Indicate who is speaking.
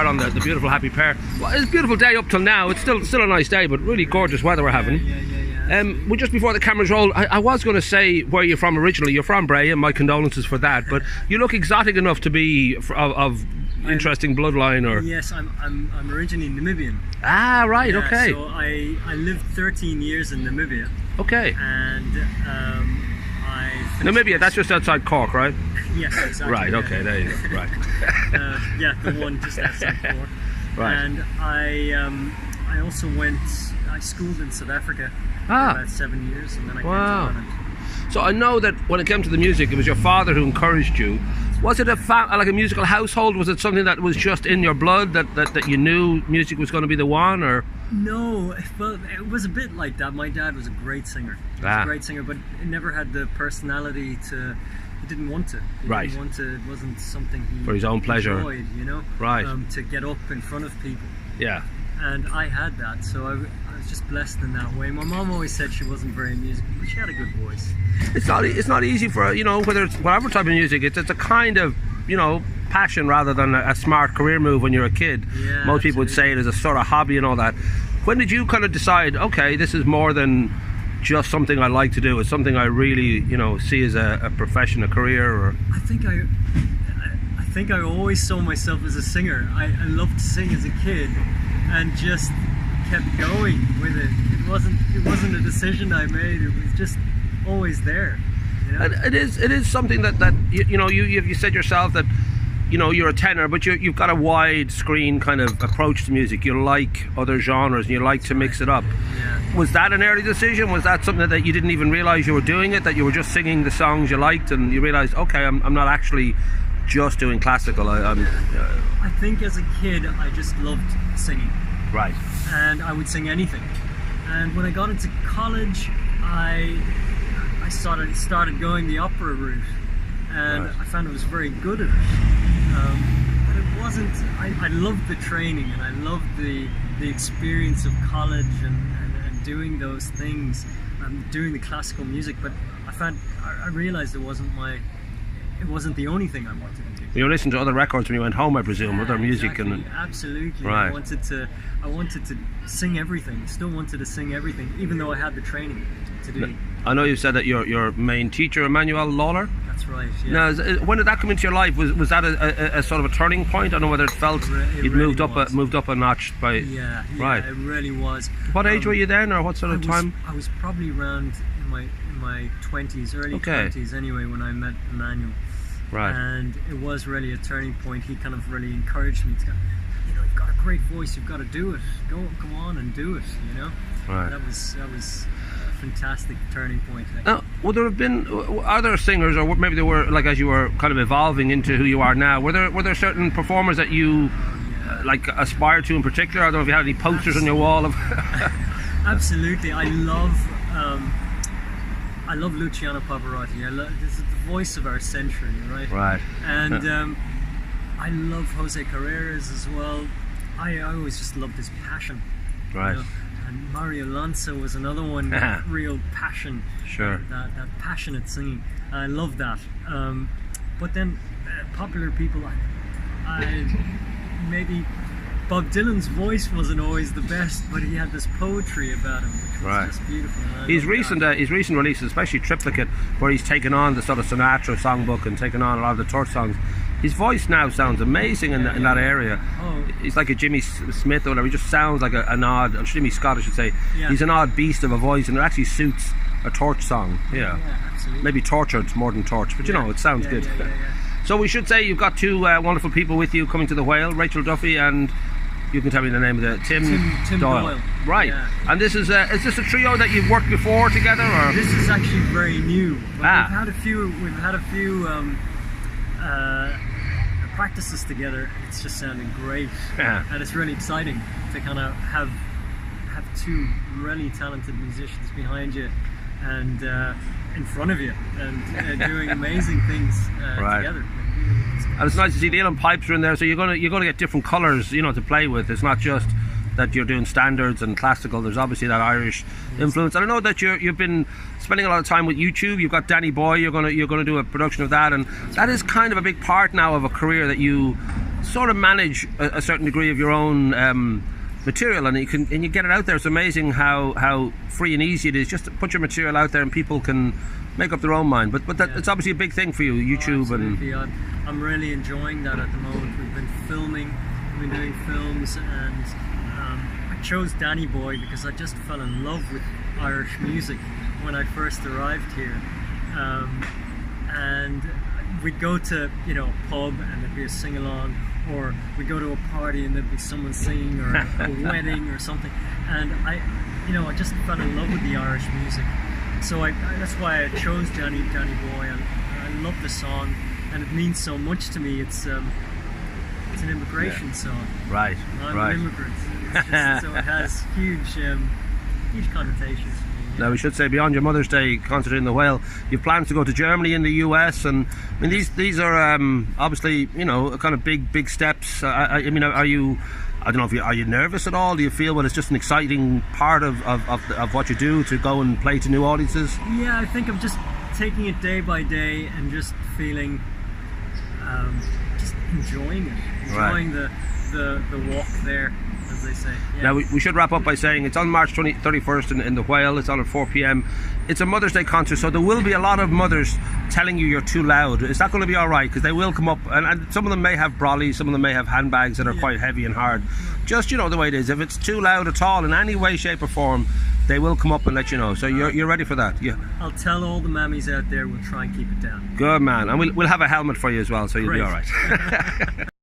Speaker 1: On the beautiful happy pair. Well, it's a beautiful day up till now. It's still a nice day, but really gorgeous weather we're having. Well, just before the cameras roll, I was going to say where you're from originally. You're from Bray, and my condolences for that. But you look exotic enough to be of interesting bloodline, or
Speaker 2: yes, I'm originally Namibian.
Speaker 1: Ah, right, okay.
Speaker 2: So I lived 13 years in Namibia.
Speaker 1: Okay.
Speaker 2: And
Speaker 1: Namibia, that's just outside Cork, right?
Speaker 2: Yes, exactly.
Speaker 1: Right, okay, there you go. Right.
Speaker 2: Yeah, the one just outside Cork.
Speaker 1: Right.
Speaker 2: And I also I schooled in South Africa for about 7 years, and then I came to Ireland.
Speaker 1: So I know that when it came to the music, it was your father who encouraged you. Was it like a musical household? Was it something that was just in your blood, that you knew music was going to be the one, or?
Speaker 2: No, well, it was a bit like that. My dad was a great singer. He was a great singer, but he never had the personality to. He didn't want to. He didn't want to. It wasn't something he
Speaker 1: for his own pleasure
Speaker 2: enjoyed, you know.
Speaker 1: Right.
Speaker 2: To get up in front of people.
Speaker 1: Yeah. And
Speaker 2: I had that, so I was just blessed in that way. My mom always said she wasn't very musical, but she had a good voice. It's
Speaker 1: not easy for, you know, whether it's whatever type of music. It's a kind of, you know, passion rather than a smart career move when you're a kid.
Speaker 2: Yeah,
Speaker 1: most people would say it as a sort of hobby and all that. When did you kind of decide, okay, this is more than just something I like to do, it's something I really, you know, see as a profession, a career? Or
Speaker 2: I think I always saw myself as a singer. I loved to sing as a kid and just kept going with it. It wasn't a decision I made. It was just always there. You know?
Speaker 1: It is something that you know, you said yourself that, you know, you're a tenor, but you've got a wide screen kind of approach to music. You like other genres and you like to mix it up.
Speaker 2: Yeah.
Speaker 1: Was that an early decision? Was that something that you didn't even realize you were doing it, that you were just singing the songs you liked and you realized, okay, I'm not actually just doing classical?
Speaker 2: I think as a kid I just loved singing.
Speaker 1: Right.
Speaker 2: And I would sing anything. And when I got into college, I started going the opera route, and I found I was very good at it. But it wasn't. I loved the training, and I loved the experience of college and doing those things, doing the classical music. But I realized it wasn't the only thing I wanted to do.
Speaker 1: You were listening to other records when you went home, I presume, other music.
Speaker 2: Exactly,
Speaker 1: and
Speaker 2: absolutely.
Speaker 1: Right.
Speaker 2: I wanted to sing everything. Still wanted to sing everything, even though I had the training to do.
Speaker 1: I know you said that your main teacher, Emmanuel Lawler.
Speaker 2: That's right. Yeah.
Speaker 1: Now, when did that come into your life? Was that a sort of a turning point? I don't know whether it felt you'd
Speaker 2: really
Speaker 1: moved up a notch by.
Speaker 2: Yeah.
Speaker 1: Right.
Speaker 2: It really was.
Speaker 1: What age were you then, or what sort of time?
Speaker 2: I was probably around in my 20s, early 20s anyway, when I met Emmanuel.
Speaker 1: Right.
Speaker 2: And it was really a turning point. He kind of really encouraged me to go, you know, you've got a great voice, you've got to do it. Go on and do it, you know.
Speaker 1: Right.
Speaker 2: That was a fantastic turning point.
Speaker 1: Now, would there have been other singers, or maybe they were, like, as you were kind of evolving into who you are now, were there certain performers that you like aspired to in particular? I don't know if you had any posters on your wall of.
Speaker 2: Absolutely. I love Luciano Pavarotti. This is the voice of our century, right?
Speaker 1: Right.
Speaker 2: And I love Jose Carreras as well. I always just loved his passion.
Speaker 1: Right.
Speaker 2: You know? And Mario Lanza was another one with real passion.
Speaker 1: Sure.
Speaker 2: That passionate singing. I love that. But then popular people, I maybe Bob Dylan's voice wasn't always the best, but he had this poetry about him, which was just beautiful. His recent
Speaker 1: releases, especially Triplicate, where he's taken on the sort of Sinatra songbook and taken on a lot of the Torch songs. His voice now sounds amazing in that area.
Speaker 2: Oh.
Speaker 1: He's like a Jimmy Smith or whatever. He just sounds like an odd, or Jimmy Scott I should say.
Speaker 2: Yeah.
Speaker 1: He's an odd beast of a voice, and it actually suits a Torch song. Yeah,
Speaker 2: absolutely.
Speaker 1: Maybe Tortured more than Torch, but you know, it sounds good.
Speaker 2: Yeah.
Speaker 1: So we should say you've got two wonderful people with you coming to the Whale, Rachel Duffy and, you can tell me the name of the Tim Doyle.
Speaker 2: Right.
Speaker 1: Yeah. And this is this a trio that you've worked before together, or?
Speaker 2: This is actually very new. But we've had a few practices together. It's just sounding great.
Speaker 1: Yeah.
Speaker 2: And it's really exciting to kind of have two really talented musicians behind you and in front of you and doing amazing things together.
Speaker 1: And it's nice to see the Elan pipes are in there, so you're gonna get different colours, you know, to play with. It's not just that you're doing standards and classical. There's obviously that Irish influence. And I know that you've been spending a lot of time with YouTube. You've got Danny Boy. You're gonna do a production of that, and that is kind of a big part now of a career that you sort of manage a certain degree of your own material, and you get it out there. It's amazing how free and easy it is just to put your material out there, and people can make up their own mind. But it's obviously a big thing for you, YouTube.
Speaker 2: I'm really enjoying that at the moment. We've been filming, we've been doing films, and I chose Danny Boy because I just fell in love with Irish music when I first arrived here. And we'd go to a pub and there'd be a sing-along, or we'd go to a party and there'd be someone singing, or a wedding or something, and I just fell in love with the Irish music. So that's why I chose Danny Boy, and I love the song, and it means so much to me. It's an immigration song.
Speaker 1: Right.
Speaker 2: I'm an immigrant, so it has huge connotations.
Speaker 1: Now we should say, beyond your Mother's Day concert in the Whale, you've plans to go to Germany and the US, and I mean these are obviously kind of big steps. I mean, are you? I don't know if are you nervous at all? Do you feel it's just an exciting part of what you do to go and play to new audiences?
Speaker 2: Yeah, I think I'm just taking it day by day and just feeling, just enjoying it, enjoying the walk there, as they say. Yeah.
Speaker 1: Now we should wrap up by saying it's on March 31st in the Whale. It's on at 4 p.m. It's a Mother's Day concert, so there will be a lot of mothers telling you you're too loud. Is that going to be all right? Because they will come up, and some of them may have brollies, some of them may have handbags that are quite heavy and hard. Just the way it is. If it's too loud at all in any way, shape or form, they will come up and let you know. So you're ready for that. Yeah.
Speaker 2: I'll tell all the mammies out there, we'll try and keep it down.
Speaker 1: Good man, and we'll have a helmet for you as well, so you'll be all right.